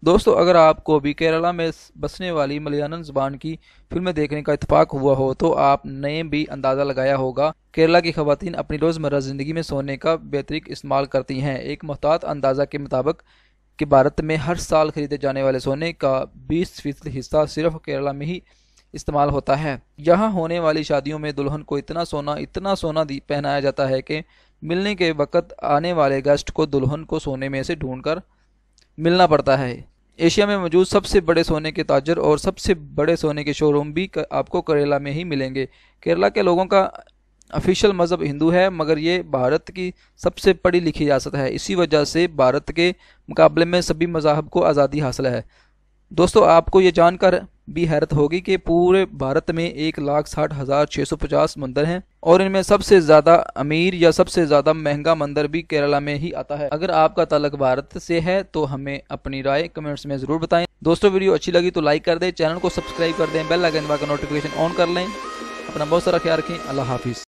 दोस्तों अगर आपको भी केरला में बसने वाली मलयालम ज़बान की फिल्में देखने का इत्तेफाक हुआ हो तो आपने भी अंदाज़ा लगाया होगा केरला की ख़वातीन अपनी रोज़मर्रा ज़िंदगी में सोने का बेतरीक इस्तेमाल करती हैं। एक मुहतात अंदाज़ा के मुताबिक कि भारत में हर साल खरीदे जाने वाले सोने का 20% हिस्सा सिर्फ केरला में ही इस्तेमाल होता है। यहाँ होने वाली शादियों में दुल्हन को इतना सोना पहनाया जाता है कि मिलने के वक्त आने वाले गेस्ट को दुल्हन को सोने में से ढूंढकर मिलना पड़ता है। एशिया में मौजूद सबसे बड़े सोने के ताजर और सबसे बड़े सोने के शोरूम भी आपको केरला में ही मिलेंगे। केरला के लोगों का ऑफिशियल मज़हब हिंदू है, मगर ये भारत की सबसे पढ़ी लिखी रियासत है। इसी वजह से भारत के मुकाबले में सभी मज़ाहब को आज़ादी हासिल है। दोस्तों आपको ये जानकर भी हैरत होगी कि पूरे भारत में 1,60,650 मंदिर हैं और इनमें सबसे ज़्यादा अमीर या सबसे ज़्यादा महंगा मंदिर भी केरला में ही आता है। अगर आपका ताल्लुक भारत से है तो हमें अपनी राय कमेंट्स में ज़रूर बताएं। दोस्तों वीडियो अच्छी लगी तो लाइक कर दें, चैनल को सब्सक्राइब कर दें, बेल आइकन दबाकर नोटिफिकेशन ऑन कर लें। अपना बहुत सारा ख्याल रखें। अल्लाह हाफिज़।